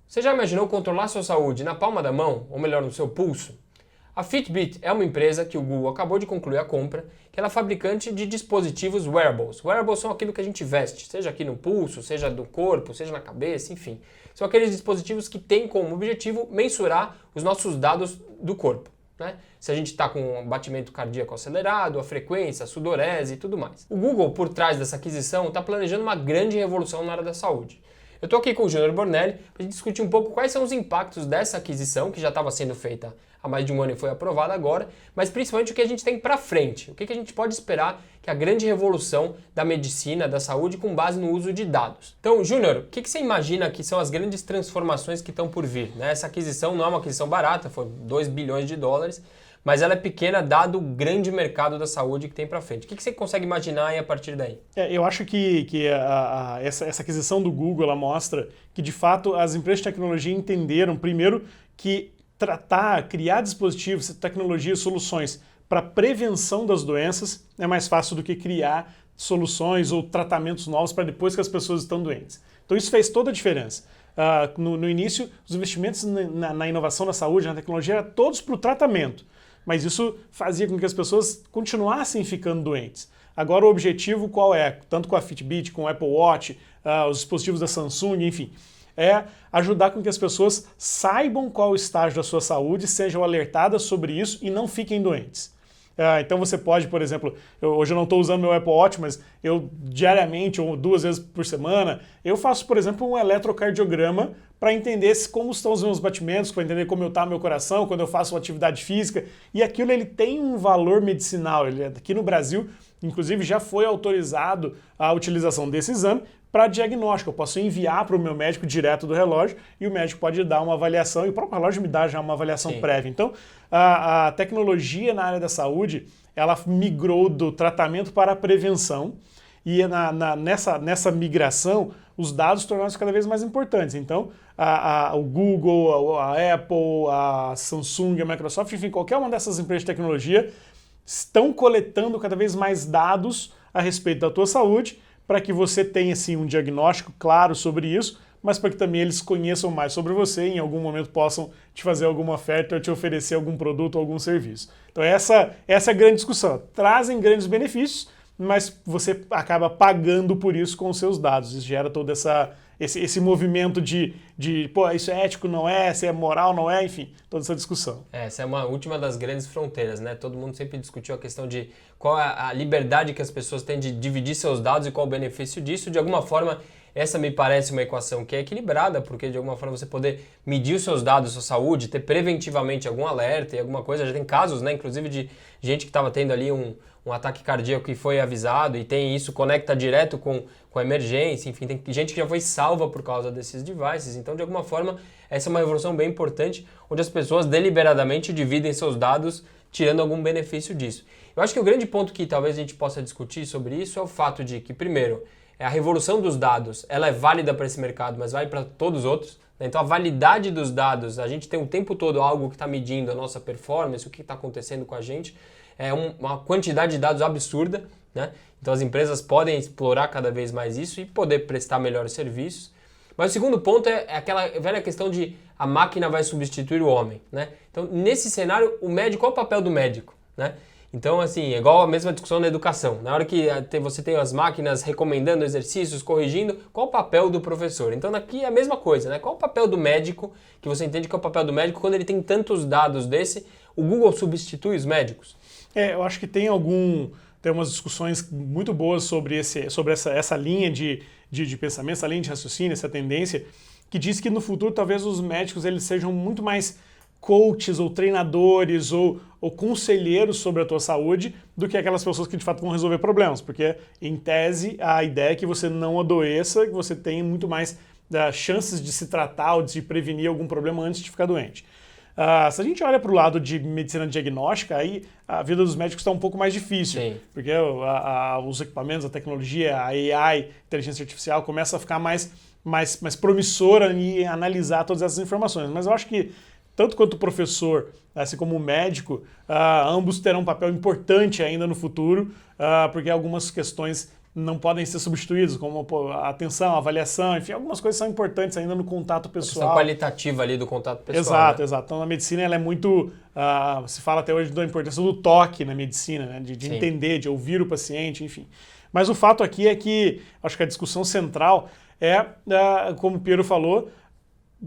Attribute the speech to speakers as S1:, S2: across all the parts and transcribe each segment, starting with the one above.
S1: Você já imaginou controlar sua saúde na palma da mão, ou melhor, no seu pulso? A Fitbit é uma empresa que o Google acabou de concluir a compra, que ela é fabricante de dispositivos wearables. Wearables são aquilo que a gente veste, seja aqui no pulso, seja no corpo, seja na cabeça, enfim. São aqueles dispositivos que têm como objetivo mensurar os nossos dados do corpo, né? Se a gente está com um batimento cardíaco acelerado, a frequência, a sudorese e tudo mais. O Google, por trás dessa aquisição, está planejando uma grande revolução na área da saúde. Eu estou aqui com o Júnior Bornelli para a gente discutir um pouco quais são os impactos dessa aquisição, que já estava sendo feita há mais de um ano e foi aprovada agora, mas principalmente o que a gente tem para frente, o que a gente pode esperar que é a grande revolução da medicina, da saúde, com base no uso de dados. Então, Júnior, o que você imagina que são as grandes transformações que estão por vir, né? Essa aquisição não é uma aquisição barata, foi 2 bilhões de dólares, mas ela é pequena dado o grande mercado da saúde que tem para frente. O que você consegue imaginar aí a partir daí?
S2: Eu acho que essa aquisição do Google ela mostra que, de fato, as empresas de tecnologia entenderam, primeiro, que criar dispositivos, tecnologias, soluções para prevenção das doenças é mais fácil do que criar soluções ou tratamentos novos para depois que as pessoas estão doentes. Então isso fez toda a diferença. No início, os investimentos na inovação da saúde, na tecnologia, eram todos para o tratamento, mas isso fazia com que as pessoas continuassem ficando doentes. Agora o objetivo qual é? Tanto com a Fitbit, com o Apple Watch, os dispositivos da Samsung, enfim, é ajudar com que as pessoas saibam qual o estágio da sua saúde, sejam alertadas sobre isso e não fiquem doentes. Então você pode, por exemplo, hoje eu não estou usando meu Apple Watch, mas eu diariamente ou 2 vezes por semana, eu faço, por exemplo, um eletrocardiograma para entender como estão os meus batimentos, para entender como está meu coração, quando eu faço uma atividade física. E aquilo ele tem um valor medicinal. Aqui no Brasil, inclusive, já foi autorizado a utilização desse exame para diagnóstico. Eu posso enviar para o meu médico direto do relógio e o médico pode dar uma avaliação e o próprio relógio me dá já uma avaliação prévia. Então, a tecnologia na área da saúde, ela migrou do tratamento para a prevenção e nessa migração, os dados tornaram-se cada vez mais importantes. Então, o Google, a Apple, a Samsung, a Microsoft, enfim, qualquer uma dessas empresas de tecnologia estão coletando cada vez mais dados a respeito da tua saúde para que você tenha assim, um diagnóstico claro sobre isso, mas para que também eles conheçam mais sobre você e em algum momento possam te fazer alguma oferta ou te oferecer algum produto ou algum serviço. Então essa é a grande discussão. Trazem grandes benefícios, mas você acaba pagando por isso com os seus dados. Isso gera todo esse movimento de pô, isso é ético, não é? Se é moral, não é? Enfim, toda essa discussão.
S1: Essa é uma última das grandes fronteiras, né? Todo mundo sempre discutiu a questão de qual é a liberdade que as pessoas têm de dividir seus dados e qual o benefício disso. De alguma forma, essa me parece uma equação que é equilibrada, porque de alguma forma você poder medir os seus dados, sua saúde, ter preventivamente algum alerta e alguma coisa. Já tem casos, né? Inclusive de gente que estava tendo ali um ataque cardíaco que foi avisado e tem isso, conecta direto com a emergência, enfim, tem gente que já foi salva por causa desses devices. Então, de alguma forma, essa é uma revolução bem importante, onde as pessoas deliberadamente dividem seus dados, tirando algum benefício disso. Eu acho que o grande ponto que talvez a gente possa discutir sobre isso é o fato de que, primeiro, a revolução dos dados, ela é válida para esse mercado, mas vale para todos os outros. Então, a validade dos dados, a gente tem o tempo todo algo que está medindo a nossa performance, o que está acontecendo com a gente, é uma quantidade de dados absurda, né? Então as empresas podem explorar cada vez mais isso e poder prestar melhores serviços. Mas o segundo ponto é aquela velha questão de a máquina vai substituir o homem, né? Então nesse cenário, o médico, qual é o papel do médico, né? Então assim, é igual a mesma discussão na educação. Na hora que você tem as máquinas recomendando exercícios, corrigindo, qual o papel do professor? Então aqui é a mesma coisa, né? Qual o papel do médico, que você entende que é o papel do médico quando ele tem tantos dados desse? O Google substitui os médicos?
S2: Eu acho que tem umas discussões muito boas sobre essa linha de pensamento, essa linha de raciocínio, essa tendência, que diz que no futuro talvez os médicos eles sejam muito mais coaches ou treinadores ou conselheiros sobre a tua saúde do que aquelas pessoas que de fato vão resolver problemas, porque em tese a ideia é que você não adoeça, que você tenha muito mais chances de se tratar ou de se prevenir algum problema antes de ficar doente. Se a gente olha para o lado de medicina diagnóstica, aí a vida dos médicos está um pouco mais difícil,
S1: Sim.
S2: Porque os equipamentos, a tecnologia, a AI, inteligência artificial, começa a ficar mais promissora em analisar todas essas informações. Mas eu acho que tanto quanto o professor, assim como o médico, ambos terão um papel importante ainda no futuro, porque algumas questões não podem ser substituídos, como a atenção, a avaliação, enfim, algumas coisas são importantes ainda no contato
S1: A questão
S2: pessoal.
S1: qualitativa ali do contato pessoal.
S2: Exato,
S1: né?
S2: exato. Então, na medicina, ela é muito... se fala até hoje da importância do toque na medicina, né? De
S1: Sim.
S2: entender, de ouvir o paciente, enfim. Mas o fato aqui é que, acho que a discussão central é, como o Piero falou,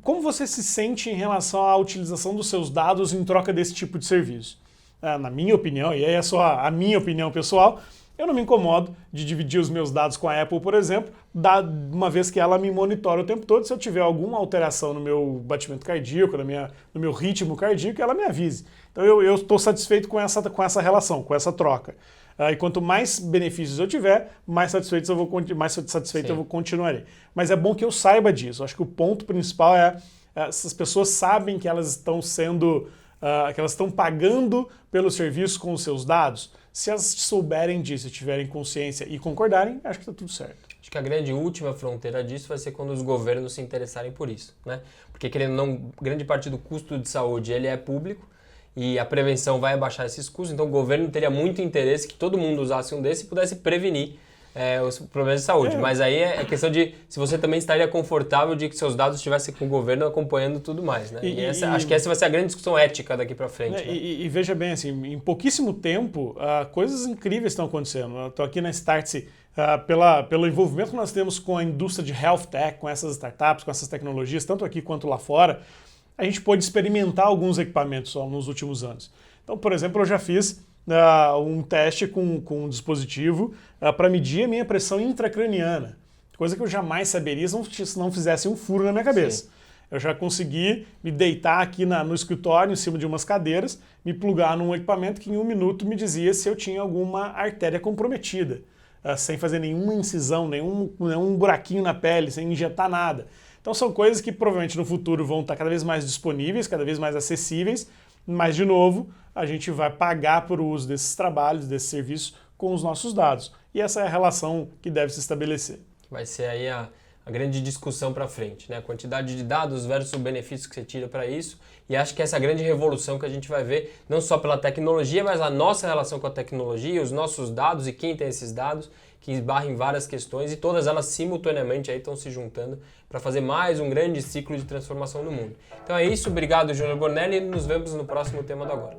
S2: como você se sente em relação à utilização dos seus dados em troca desse tipo de serviço. Na minha opinião, e aí é só a minha opinião pessoal, eu não me incomodo de dividir os meus dados com a Apple, por exemplo, uma vez que ela me monitora o tempo todo. Se eu tiver alguma alteração no meu batimento cardíaco, no meu ritmo cardíaco, ela me avise. Então eu estou satisfeito com essa relação, com essa troca. E quanto mais benefícios eu tiver, mais satisfeito eu vou continuarei. Mas é bom que eu saiba disso. Acho que o ponto principal é essas pessoas sabem que elas estão sendo... que elas estão pagando pelo serviço com os seus dados. Se elas souberem disso, tiverem consciência e concordarem, acho que está tudo certo.
S1: Acho que a grande última fronteira disso vai ser quando os governos se interessarem por isso, né? Porque, querendo ou não, grande parte do custo de saúde ele é público e a prevenção vai abaixar esses custos, então o governo teria muito interesse que todo mundo usasse um desse e pudesse prevenir os problemas de saúde. Mas aí é questão de se você também estaria confortável de que seus dados estivessem com o governo acompanhando tudo mais, né? Acho que essa vai ser a grande discussão ética daqui para frente. Né?
S2: E veja bem, assim, em pouquíssimo tempo, coisas incríveis estão acontecendo. Eu estou aqui na Startse pelo envolvimento que nós temos com a indústria de health tech, com essas startups, com essas tecnologias, tanto aqui quanto lá fora, a gente pôde experimentar alguns equipamentos nos últimos anos. Então, por exemplo, eu já fiz um teste com um dispositivo para medir a minha pressão intracraniana, coisa que eu jamais saberia se não fizesse um furo na minha cabeça. Sim. Eu já consegui me deitar aqui no escritório, em cima de umas cadeiras, me plugar num equipamento que em 1 minuto me dizia se eu tinha alguma artéria comprometida, sem fazer nenhuma incisão, nenhum buraquinho na pele, sem injetar nada. Então são coisas que provavelmente no futuro vão estar cada vez mais disponíveis, cada vez mais acessíveis, mas, de novo, a gente vai pagar por uso desses trabalhos, desses serviços com os nossos dados. E essa é a relação que deve se estabelecer.
S1: Vai ser aí a grande discussão para frente, né? A quantidade de dados versus o benefício que você tira para isso. E acho que essa é a grande revolução que a gente vai ver, não só pela tecnologia, mas a nossa relação com a tecnologia, os nossos dados e quem tem esses dados, que esbarra em várias questões e todas elas simultaneamente aí estão se juntando para fazer mais um grande ciclo de transformação no mundo. Então é isso, obrigado Júnior Bornelli e nos vemos no próximo tema do Agora.